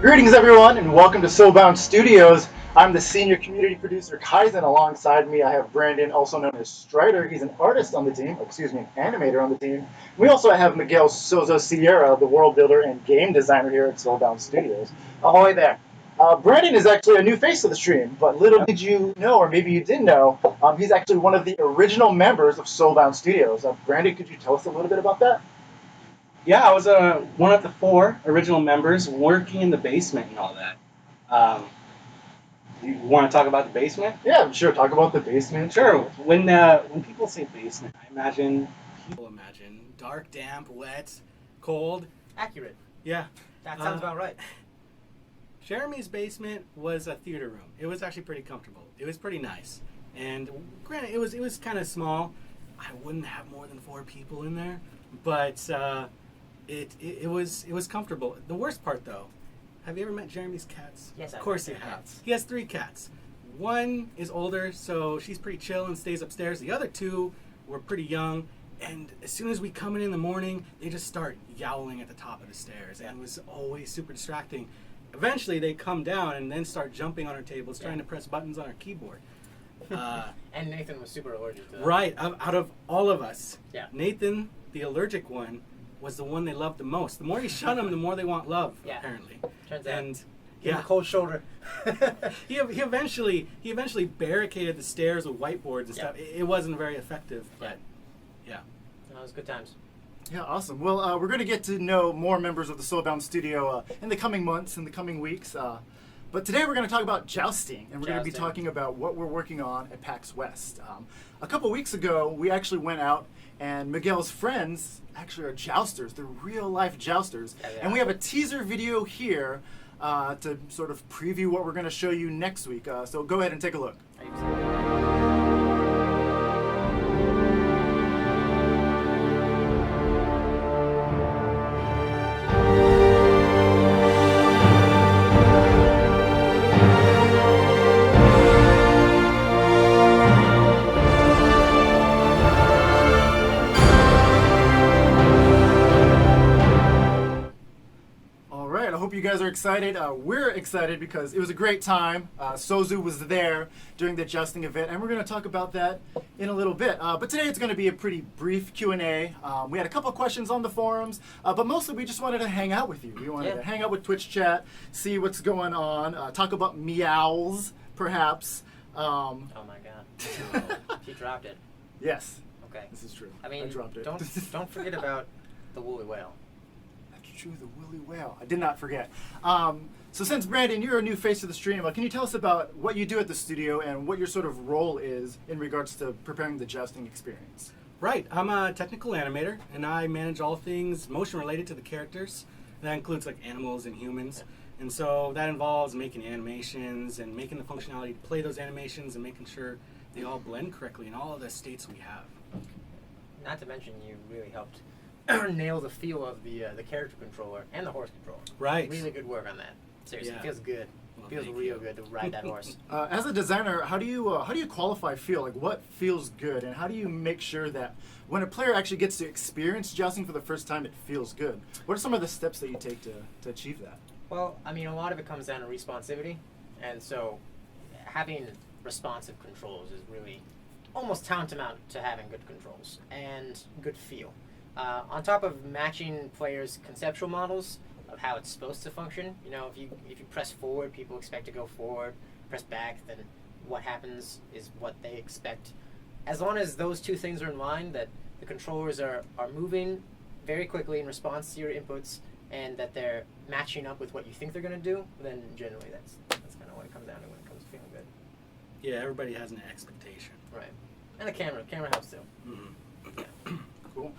Greetings, everyone, and welcome to Soulbound Studios. I'm the senior community producer, Kaizen. Alongside me, I have Brandon, also known as Strider. He's an artist on the team, an animator on the team. We also have Miguel Souzou Sierra, the world builder and game designer here at Soulbound Studios. Ahoy there. Brandon is actually a new face of the stream, but little did you know, or maybe you did know, he's actually one of the original members of Soulbound Studios. Brandon, could you tell us a little bit about that? Yeah, I was one of the 4 original members working in the basement and all that. You want to talk about the basement? Yeah, sure. Talk about the basement. Sure. When people say basement, people imagine dark, damp, wet, cold. Accurate. Yeah. That sounds about right. Jeremy's basement was a theater room. It was actually pretty comfortable. It was pretty nice. And granted, it was kind of small. I wouldn't have more than 4 people in there, but it was comfortable. The worst part, though, have you ever met Jeremy's cats? Yes, of course you have. He has 3 cats. One is older, so she's pretty chill and stays upstairs. The other 2 were pretty young, and as soon as we come in the morning, they just start yowling at the top of the stairs, and it was always super distracting. Eventually, they come down and then start jumping on our tables, trying to press buttons on our keyboard. And Nathan was super allergic to that. Right, out of all of us, Nathan, the allergic one, was the one they loved the most. The more you shun them, the more they want love, apparently. Turns out. And Give him a cold shoulder. he eventually barricaded the stairs with whiteboards and stuff. It wasn't very effective, but That was good times. Yeah, awesome. Well, we're going to get to know more members of the Soulbound Studio in the coming months, in the coming weeks. But today we're going to talk about jousting, and we're going to be talking about what we're working on at PAX West. A couple weeks ago, we actually went out, and Miguel's friends actually are jousters. They're real-life jousters. And we have a teaser video here to sort of preview what we're going to show you next week. So go ahead and take a look. You guys are excited. We're excited because it was a great time. Souzou was there during the jousting event, and we're going to talk about that in a little bit. But today it's going to be a pretty brief Q&A. We had a couple of questions on the forums, but mostly we just wanted to hang out with you. We wanted to hang out with Twitch chat, see what's going on, talk about meows, perhaps. Oh my God. She dropped it. Yes. Okay. This is true. I mean, dropped it. Don't forget about the woolly whale. True, the woolly whale. I did not forget. So since, Brandon, you're a new face of the stream, can you tell us about what you do at the studio and what your sort of role is in regards to preparing the jousting experience? Right. I'm a technical animator, and I manage all things motion related to the characters. That includes like animals and humans. And so that involves making animations and making the functionality to play those animations and making sure they all blend correctly in all of the states we have. Not to mention you really helped nail the feel of the character controller and the horse controller. Right. Really good work on that. Seriously, it feels good. Well, feels real good to ride that horse. As a designer, how do you qualify feel? Like, what feels good, and how do you make sure that when a player actually gets to experience jousting for the first time, it feels good? What are some of the steps that you take to achieve that? Well, I mean, a lot of it comes down to responsivity, and so having responsive controls is really almost tantamount to having good controls and good feel. On top of matching players' conceptual models of how it's supposed to function, you know, if you press forward, people expect to go forward. Press back, then what happens is what they expect. As long as those 2 things are in line, that the controllers are moving very quickly in response to your inputs, and that they're matching up with what you think they're going to do, then generally that's kind of what it comes down to when it comes to feeling good. Yeah, everybody has an expectation. Right. And the camera helps too. Mm-hmm. Yeah. Cool.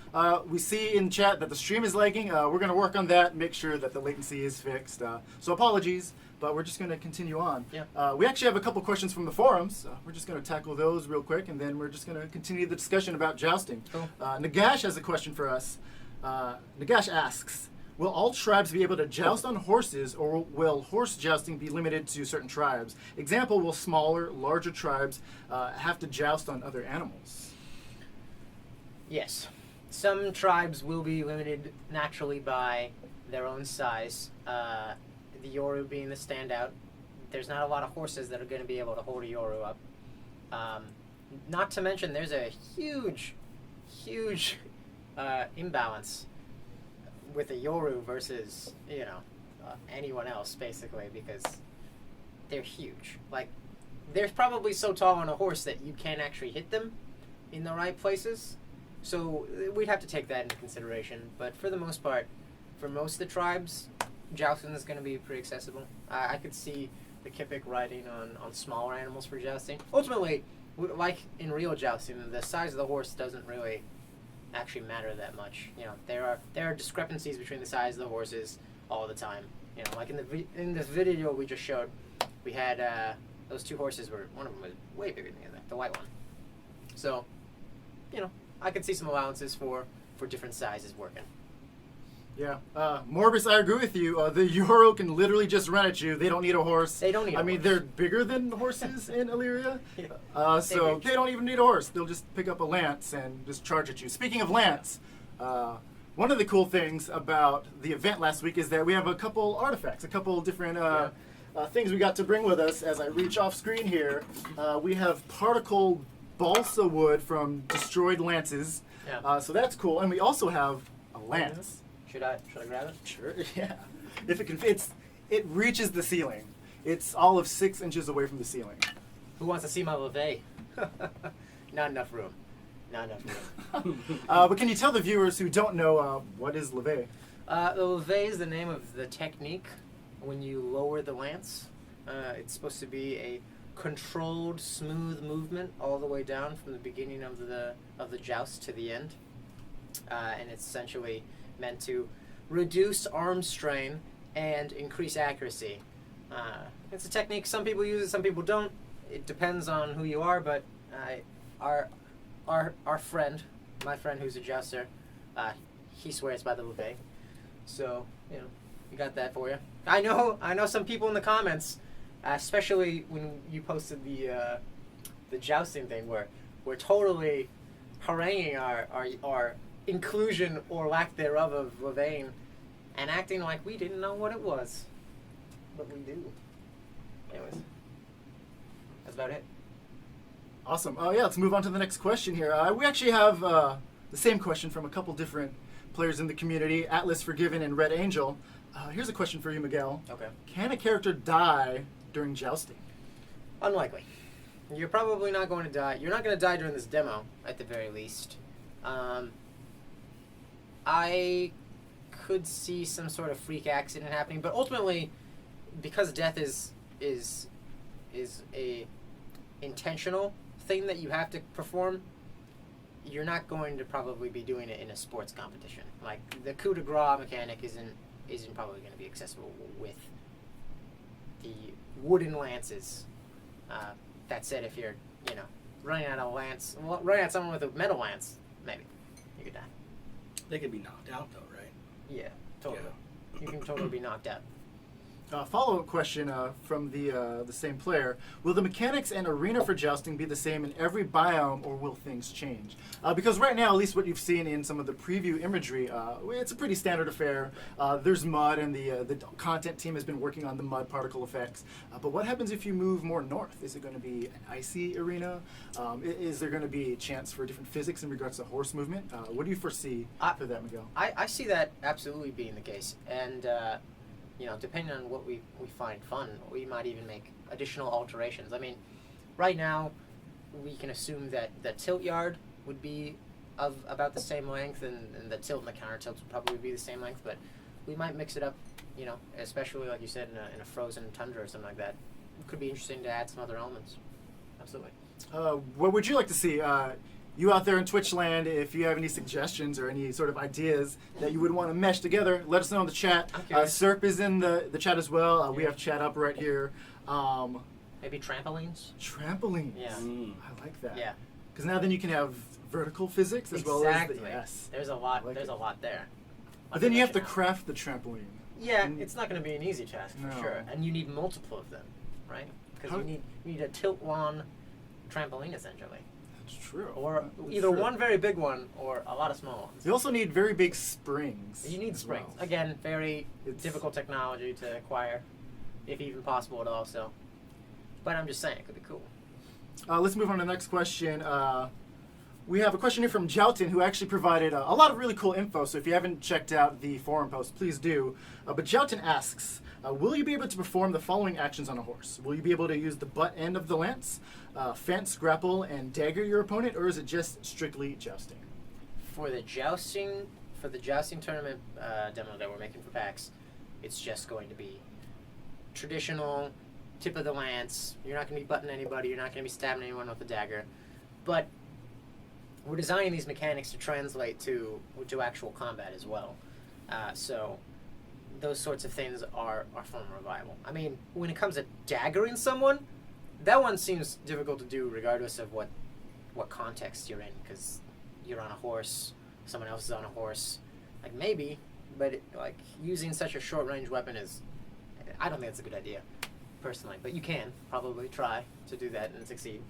We see in chat that the stream is lagging. We're going to work on that, make sure that the latency is fixed. So apologies, but we're just going to continue on. Yeah. We actually have a couple questions from the forums. We're just going to tackle those real quick, and then we're just going to continue the discussion about jousting. Cool. Nagash has a question for us. Nagash asks, will all tribes be able to joust on horses, or will horse jousting be limited to certain tribes? Example, will smaller, larger tribes have to joust on other animals? Yes. Some tribes will be limited naturally by their own size. the Yoru being the standout. There's not a lot of horses that are going to be able to hold a Yoru up. Not to mention, there's a huge imbalance with a Yoru versus, anyone else, basically, because they're huge. Like, they're probably so tall on a horse that you can't actually hit them in the right places. So we'd have to take that into consideration. But for the most part, for most of the tribes, jousting is going to be pretty accessible. I could see the Kipik riding on smaller animals for jousting. Ultimately, like in real jousting, the size of the horse doesn't really actually matter that much. There are discrepancies between the size of the horses all the time. Like in the video we just showed, we had those two horses one of them was way bigger than the other, the white one. So, I could see some allowances for different sizes working. Yeah. Morbus, I agree with you. The Yoru can literally just run at you. They don't need a horse. They don't need a horse. they're bigger than horses in Elyria. Yeah. So they don't even need a horse. They'll just pick up a lance and just charge at you. Speaking of lance, one of the cool things about the event last week is that we have a couple artifacts, a couple different things we got to bring with us. As I reach off screen here, we have particle balsa wood from destroyed lances. Yeah. So that's cool. And we also have a lance. Should I grab it? Sure, yeah. If it can, it reaches the ceiling. It's all of 6 inches away from the ceiling. Who wants to see my levee? Not enough room. But can you tell the viewers who don't know what is levee? The levee is the name of the technique when you lower the lance. It's supposed to be a controlled, smooth movement all the way down from the beginning of the joust to the end, and it's essentially meant to reduce arm strain and increase accuracy. It's a technique. Some people use it, some people don't. It depends on who you are, but our friend, my friend who's a jouster, he swears by the levee. So, we got that for you. I know some people in the comments, especially when you posted the jousting thing, we're totally haranguing our inclusion or lack thereof of levee and acting like we didn't know what it was. But we do. Anyways, that's about it. Awesome. Let's move on to the next question here. We actually have the same question from a couple different players in the community, Atlas Forgiven and Red Angel. Here's a question for you, Miguel. Okay. Can a character die during jousting? Unlikely. You're probably not going to die. You're not going to die during this demo, at the very least. I could see some sort of freak accident happening, but ultimately, because death is a intentional thing that you have to perform, you're not going to probably be doing it in a sports competition. Like the coup de grace mechanic isn't probably going to be accessible with the wooden lances. That said, if you're running at someone with a metal lance, maybe you could die. They could be knocked out, though, right? Yeah, totally. Yeah. You can totally be knocked out. Follow-up question from the same player. Will the mechanics and arena for jousting be the same in every biome, or will things change? Because right now, at least what you've seen in some of the preview imagery, it's a pretty standard affair. There's mud, and the content team has been working on the mud particle effects. But what happens if you move more north? Is it going to be an icy arena? Is there going to be a chance for different physics in regards to horse movement? What do you foresee for that, Miguel? I see that absolutely being the case. And depending on what we find fun, we might even make additional alterations. I mean, right now, we can assume that the tilt yard would be of about the same length, and the tilt and the counter tilts would probably be the same length, but we might mix it up, especially, like you said, in a frozen tundra or something like that. It could be interesting to add some other elements. Absolutely. What would you like to see? You out there in Twitch land, if you have any suggestions or any sort of ideas that you would want to mesh together, let us know in the chat. Serp is in the chat as well. We have chat up right here. Maybe trampolines? Trampolines. Yeah. I like that. Yeah. Because now then you can have vertical physics as well as the... Yes. There's a lot. There's a lot there. But then you have to craft the trampoline. Yeah, it's not going to be an easy task for No. sure, and you need multiple of them, right? Because you need a tilt-lawn trampoline essentially. That's true. Or That's either true. one very big one or a lot of small ones. You also need very big springs. You need as springs. well. Again, very It's- difficult technology to acquire. if even possible at all. So, but I'm just saying it could be cool. Let's move on to the next question. We have a question here from Jousting, who actually provided a lot of really cool info. So if you haven't checked out the forum post, please do. But Jousting asks, will you be able to perform the following actions on a horse? Will you be able to use the butt end of the lance, fence, grapple, and dagger your opponent, or is it just strictly jousting? For the jousting tournament demo that we're making for PAX, it's just going to be traditional tip of the lance. You're not going to be butting anybody. You're not going to be stabbing anyone with a dagger. But we're designing these mechanics to translate to actual combat as well. So those sorts of things are far more viable. I mean, when it comes to daggering someone, that one seems difficult to do regardless of what context you're in, because you're on a horse, someone else is on a horse. Like, maybe, but like using such a short-range weapon I don't think it's a good idea, personally. But you can probably try to do that and succeed.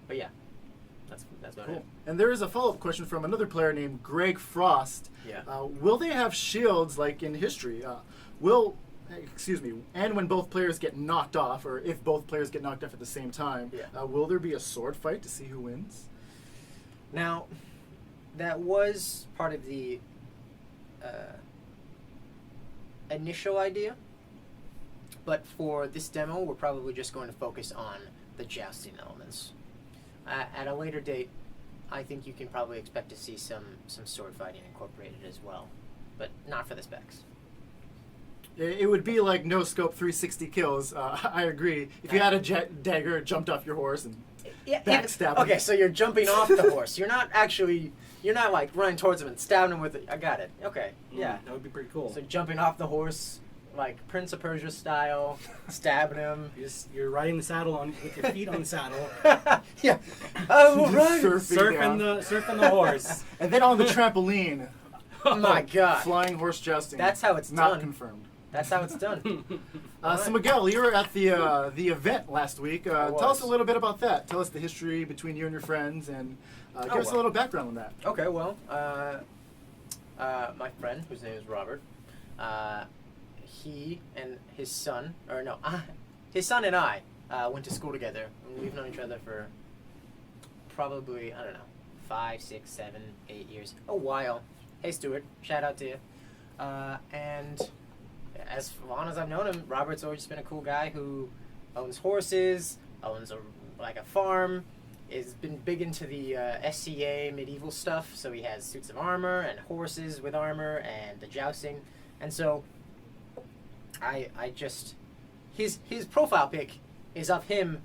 But yeah, that's about Cool. it. And there is a follow-up question from another player named Greg Frost. Yeah. Will they have shields like in history? And when both players get knocked off, or if both players get knocked off at the same time, will there be a sword fight to see who wins? Now, that was part of the initial idea, but for this demo, we're probably just going to focus on the jousting elements. At a later date, I think you can probably expect to see some sword fighting incorporated as well, but not for the specs. It would be like no scope 360 kills. I agree. If you had a dagger, jumped off your horse and backstab him. Okay, so you're jumping off the horse. You're not like running towards him and stabbing him with it. I got it. Okay, yeah. That would be pretty cool. So jumping off the horse, like Prince of Persia style, stabbing him. You're riding the saddle with your feet on the saddle. Yeah. Oh, right. Surfing the horse. And then on the trampoline. Oh my God. Flying horse jousting. That's how it's not done. confirmed. That's how it's done. So Miguel, you were at the event last week. Tell us a little bit about that. Tell us the history between you and your friends, and give us a little background on that. Okay, well, my friend, whose name is Robert, he and his son, his son and I went to school together. And we've known each other for probably, 5, 6, 7, 8 years. A while. Hey, Stuart. Shout out to you. And as long as I've known him, Robert's always been a cool guy who owns horses, owns a farm, has been big into the SCA medieval stuff. So he has suits of armor and horses with armor and the jousting. And so his profile pic is of him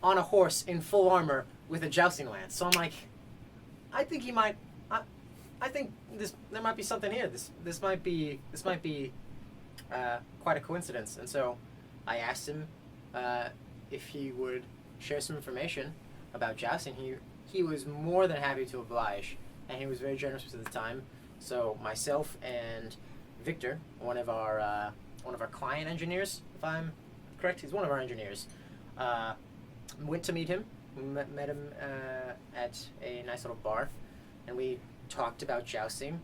on a horse in full armor with a jousting lance. So I'm like, I think there might be something here. This might be quite a coincidence. And so I asked him if he would share some information about jousting. He was more than happy to oblige, and he was very generous with his time. So myself and Victor, one of our client engineers, if I'm correct, he's one of our engineers, went to meet him. We met him at a nice little bar, and we talked about jousting.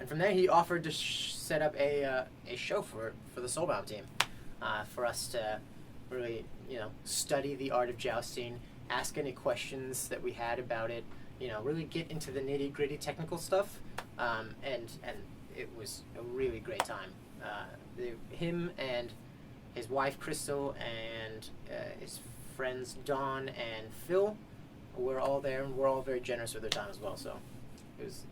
And from there, he offered to set up a show for the Soulbound team, for us to really, study the art of jousting, ask any questions that we had about it, really get into the nitty-gritty technical stuff, and it was a really great time. Him and his wife Crystal and his friends Dawn and Phil were all there, and we're all very generous with their time as well. So it was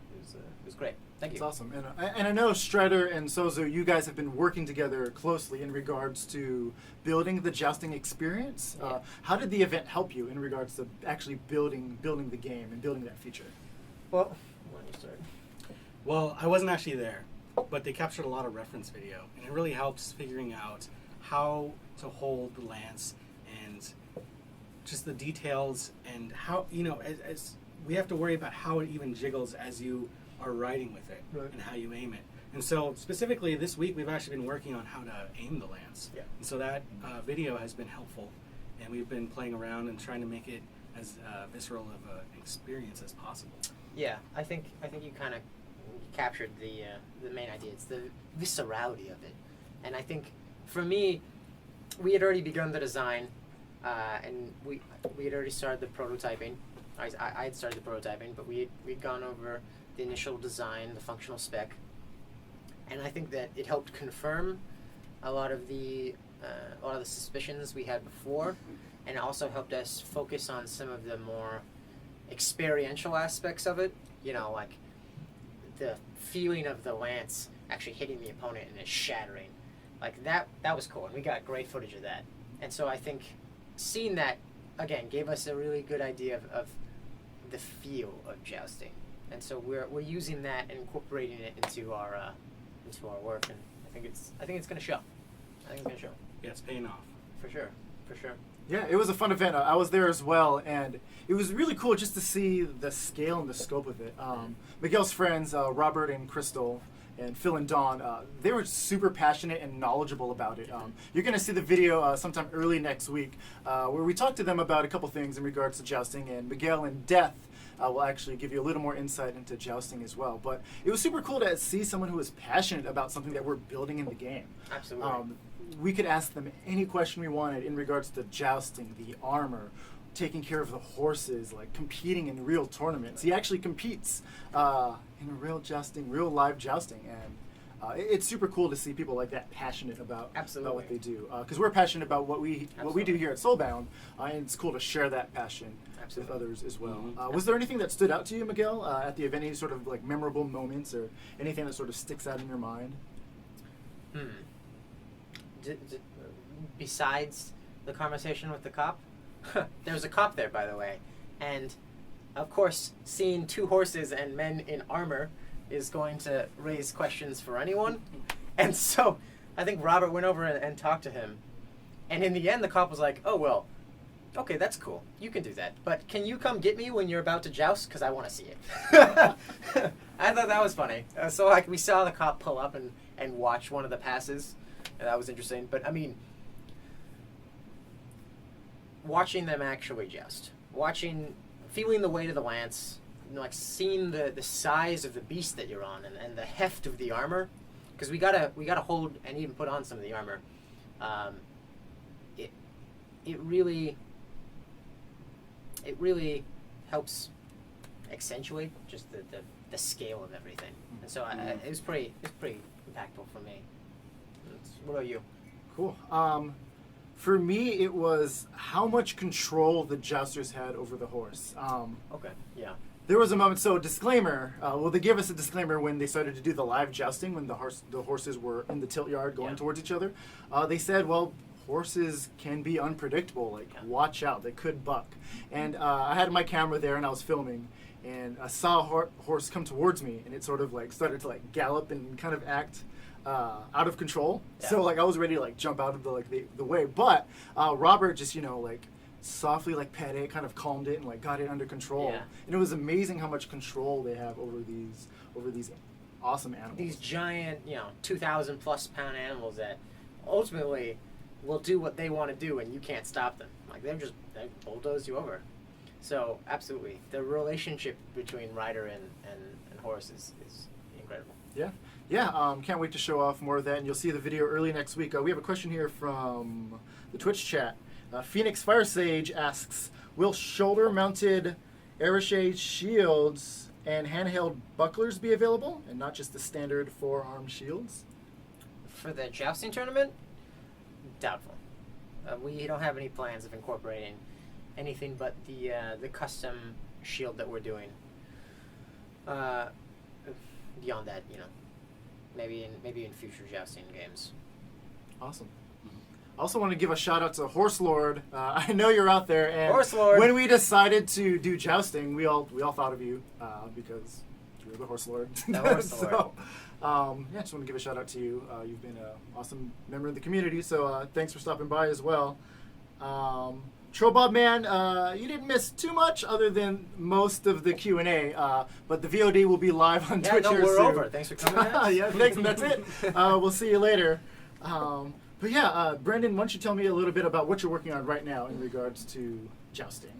great. Thank you. That's awesome. And I know Strider and Souzou, you guys have been working together closely in regards to building the jousting experience. Yeah. How did the event help you in regards to actually building the game and building that feature? Well, why don't you start? Well, I wasn't actually there, but they captured a lot of reference video, and it really helps figuring out how to hold the lance and just the details, and how, as we have to worry about how it even jiggles as you are riding with it, right, and how you aim it. And so specifically this week, we've actually been working on how to aim the lance. Yeah. And so that video has been helpful, and we've been playing around and trying to make it as visceral of an experience as possible. Yeah, I think you kind of captured the main idea. It's the viscerality of it, and I think for me, we had already begun the design, and we had already started the prototyping. I had started the prototyping, but we'd gone over the initial design, the functional spec, and I think that it helped confirm a lot of the suspicions we had before, and it also helped us focus on some of the more experiential aspects of it. You know, like the feeling of the lance actually hitting the opponent and it shattering. Like that was cool, and we got great footage of that. And so I think seeing that again gave us a really good idea of the feel of jousting. And so we're using that and incorporating it into our work, and I think it's gonna show. Yeah, it's paying off. For sure. Yeah, it was a fun event. I was there as well, and it was really cool just to see the scale and the scope of it. Miguel's friends, Robert and Crystal, and Phil and Dawn, they were super passionate and knowledgeable about it. You're going to see the video sometime early next week where we talked to them about a couple things in regards to jousting, and Miguel and Death will actually give you a little more insight into jousting as well. But it was super cool to see someone who was passionate about something that we're building in the game. Absolutely. We could ask them any question we wanted in regards to jousting, the armor, taking care of the horses, like competing in real tournaments. He actually competes in real live jousting, and it's super cool to see people like that passionate about what they do. Because we're passionate about what we do here at Soulbound, and it's cool to share that passion with others as well. Was there anything that stood out to you, Miguel, at the event? Any sort of like memorable moments or anything that sort of sticks out in your mind? Besides the conversation with the cop, there was a cop there, by the way, and of course, seeing two horses and men in armor is going to raise questions for anyone. And so I think Robert went over and talked to him, and in the end, the cop was like, "Oh well, okay, that's cool. You can do that, but can you come get me when you're about to joust? Because I want to see it." I thought that was funny. So like we saw the cop pull up and watch one of the passes. And that was interesting. But I mean, watching them actually joust, feeling the weight of the lance, you know, like seeing the size of the beast that you're on and the heft of the armor, because we gotta hold and even put on some of the armor. It really helps accentuate just the scale of everything. And so it was pretty impactful for me. What about you? Cool. For me, it was how much control the jousters had over the horse. Okay. Yeah. There was a moment. So, disclaimer. They gave us a disclaimer when they started to do the live jousting, when the horses were in the tilt yard going towards each other. They said, "Well, horses can be unpredictable. Like, watch out. They could buck." And I had my camera there, and I was filming. And I saw a horse come towards me, and it sort of like started to like gallop and kind of act out of control. Yeah. So like I was ready to like jump out of the way, but Robert just like softly like pet it, kind of calmed it, and like got it under control. Yeah. And it was amazing how much control they have over these awesome animals. These giant 2,000+ pound animals that ultimately will do what they want to do, and you can't stop them. Like they bulldoze you over. So absolutely, the relationship between rider and horse is incredible. Yeah. Can't wait to show off more of that, and you'll see the video early next week. We have a question here from the Twitch chat. Phoenix Fire Sage asks, will shoulder-mounted Arachet shields and handheld bucklers be available, and not just the standard forearm shields? For the jousting tournament? Doubtful. We don't have any plans of incorporating anything but the custom shield that we're doing. Beyond that, maybe in future jousting games. Awesome. I also want to give a shout out to Horse Lord. I know you're out there, and Horse Lord. When we decided to do jousting, we all thought of you because you're the Horse Lord. The Horse Lord. So, just want to give a shout out to you. You've been an awesome member of the community, so thanks for stopping by as well. Trobob Man, you didn't miss too much other than most of the Q&A, but the VOD will be live on Twitch here we're soon. over. Thanks for coming. Yeah, thanks, and that's it. We'll see you later. But yeah, Brandon, why don't you tell me a little bit about what you're working on right now in regards to jousting?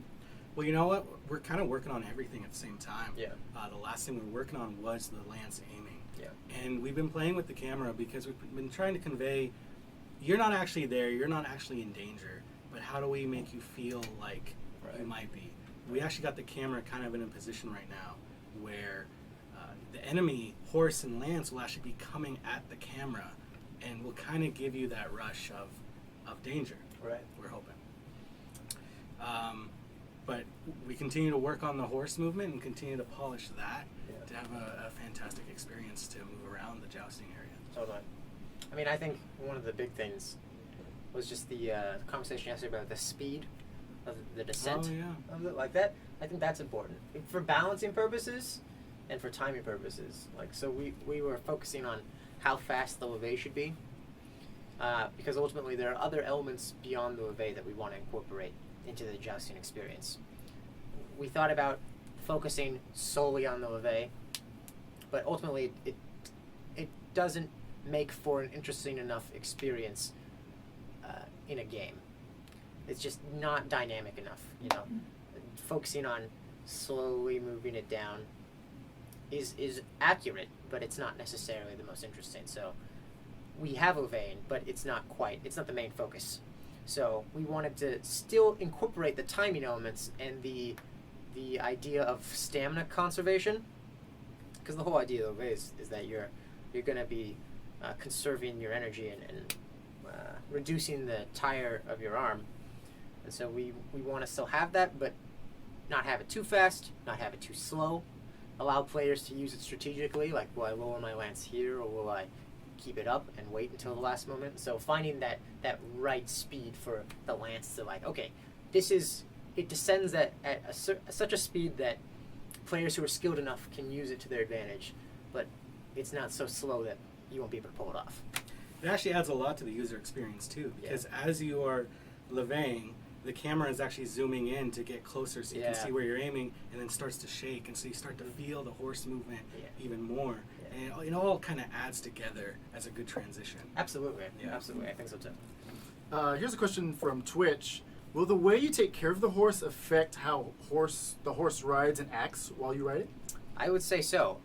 Well, you know what? We're kind of working on everything at the same time. Yeah. The last thing we were working on was the lance aiming. Yeah. And we've been playing with the camera because we've been trying to convey you're not actually there, you're not actually in danger, but how do we make you feel like you might be? We actually got the camera kind of in a position right now where the enemy horse and lance will actually be coming at the camera and will kind of give you that rush of danger. Right. We're hoping. But we continue to work on the horse movement and continue to polish that to have a fantastic experience to move around the jousting area. Totally. I mean, I think one of the big things was just the conversation yesterday about the speed of the descent of it, like that. I think that's important for balancing purposes and for timing purposes. Like, so we were focusing on how fast the levee should be, because ultimately there are other elements beyond the levee that we want to incorporate into the jousting experience. We thought about focusing solely on the levee, but ultimately it doesn't make for an interesting enough experience in a game. It's just not dynamic enough, you know. Focusing on slowly moving it down is accurate, but it's not necessarily the most interesting. So we have Ovain, but it's not the main focus. So we wanted to still incorporate the timing elements and the idea of stamina conservation, because the whole idea of Ove is that you're going to be conserving your energy and reducing the tire of your arm. And so we want to still have that, but not have it too fast, not have it too slow. Allow players to use it strategically, like, will I lower my lance here, or will I keep it up and wait until the last moment? So finding that right speed for the lance to, like, okay, it descends at such a speed that players who are skilled enough can use it to their advantage, but it's not so slow that you won't be able to pull it off. It actually adds a lot to the user experience too, because as you are levying, the camera is actually zooming in to get closer so you can see where you're aiming, and then starts to shake, and so you start to feel the horse movement even more. And it all kind of adds together as a good transition. Absolutely. Yeah, absolutely. I think so too. Here's a question from Twitch. Will the way you take care of the horse affect how the horse rides and acts while you ride it? I would say so.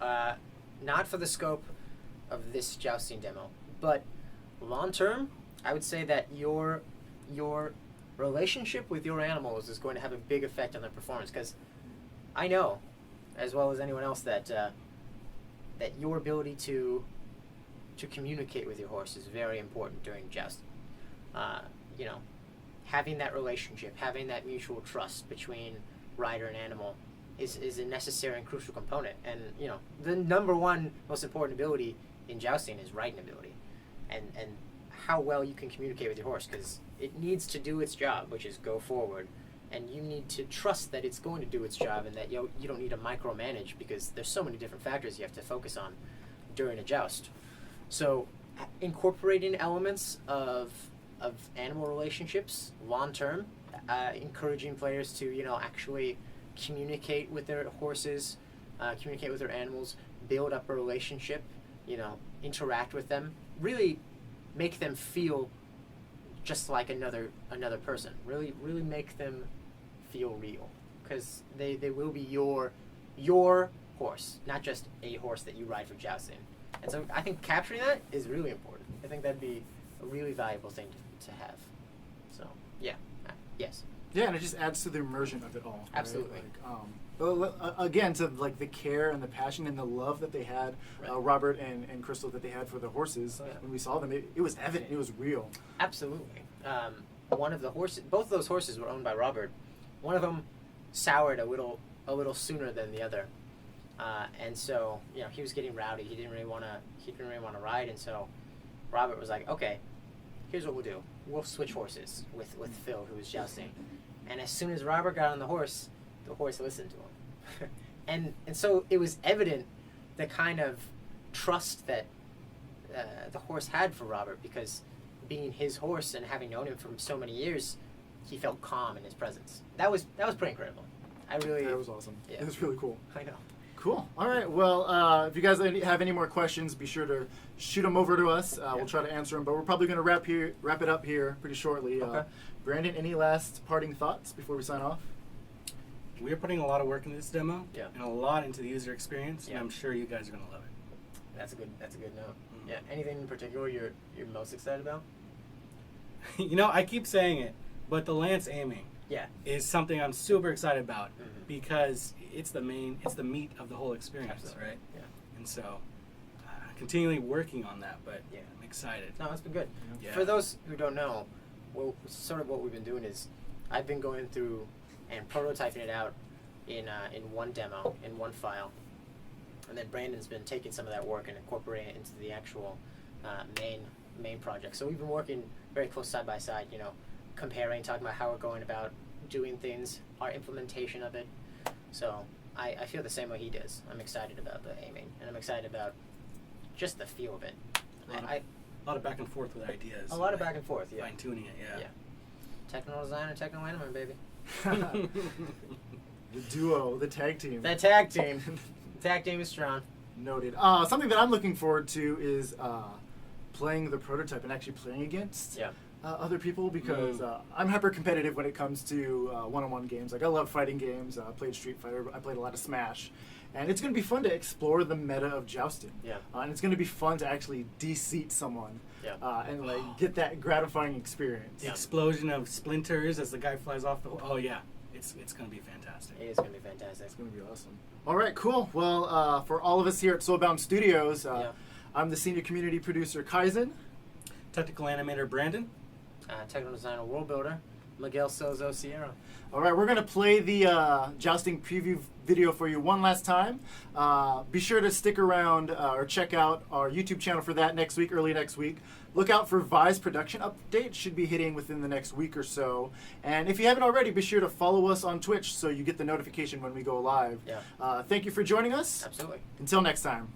Not for the scope of this jousting demo, but long term, I would say that your relationship with your animals is going to have a big effect on their performance, because I know, as well as anyone else, that your ability to communicate with your horse is very important during jousting. You know, having that relationship, having that mutual trust between rider and animal is a necessary and crucial component. And, you know, the number one most important ability in jousting is riding ability, and how well you can communicate with your horse, because it needs to do its job, which is go forward, and you need to trust that it's going to do its job, and that you don't need to micromanage, because there's so many different factors you have to focus on during a joust. So incorporating elements of animal relationships long term, encouraging players to, you know, actually communicate with their horses, communicate with their animals, build up a relationship, you know, interact with them, really make them feel just like another person. Really make them feel real, because they will be your horse, not just a horse that you ride for jousting. And so I think capturing that is really important. I think that'd be a really valuable thing to have. So yes. Yeah, and it just adds to the immersion of it all. Right? Absolutely. Again, to like the care and the passion and the love that they had, Robert and Crystal, that they had for the horses. When we saw them, it was evident. It was real. Absolutely. One of the horses, both of those horses were owned by Robert. One of them soured a little sooner than the other, and so, you know, he was getting rowdy. He didn't really want to ride, and so Robert was like, okay, here's what we'll do. We'll switch horses with Phil, who was jousting. And as soon as Robert got on the horse listened to him. and so it was evident the kind of trust that the horse had for Robert, because being his horse and having known him for so many years, he felt calm in his presence. That was pretty incredible. That was awesome. Yeah. It was really cool. I know. Cool. All right. Well, if you guys have any more questions, be sure to shoot them over to us. We'll try to answer them, but we're probably going to wrap it up here pretty shortly. Okay. Brandon, any last parting thoughts before we sign off? We're putting a lot of work into this demo, and a lot into the user experience, and I'm sure you guys are going to love it. That's a good note. Mm-hmm. Yeah. Anything in particular you're most excited about? I keep saying it, but the lance aiming Yeah. is something I'm super excited about Mhm. because it's the meat of the whole experience, Absolutely. right? Yeah. And so, continually working on that, but Yeah. I'm excited. No, it's been good. Yeah. For those who don't know, well, sort of what we've been doing is I've been going through and prototyping it out in one demo, in one file. And then Brandon's been taking some of that work and incorporating it into the actual main project. So we've been working very close side by side, comparing, talking about how we're going about doing things, our implementation of it. So I feel the same way he does. I'm excited about the aiming, and I'm excited about just the feel of it. A lot of back and forth with ideas. A lot of back and forth, yeah. Fine tuning it, yeah. Yeah. Techno design and techno anime, baby. The duo, the tag team. That tag team. Tag team is strong. Noted. Something that I'm looking forward to is playing the prototype and actually playing against Yeah. other people because I'm hyper competitive when it comes to one-on-one games. Like I love fighting games. I played Street Fighter. I played a lot of Smash. And it's going to be fun to explore the meta of jousting. Yeah. And it's going to be fun to actually de-seat someone Yeah. and like get that gratifying experience. The explosion of splinters as the guy flies off the. Oh yeah, it's going to be fantastic. It is going to be fantastic. It's going to be awesome. All right, cool. Well, for all of us here at Soulbound Studios, Yeah. I'm the senior community producer, Kaizen. Technical animator Brandon. Techno designer, world builder, Miguel Souzou Sierra. All right, we're going to play the jousting preview video for you one last time. Be sure to stick around or check out our YouTube channel for that next week, early next week. Look out for Vi's production update. Should be hitting within the next week or so. And if you haven't already, be sure to follow us on Twitch so you get the notification when we go live. Yeah. Thank you for joining us. Absolutely. Until next time.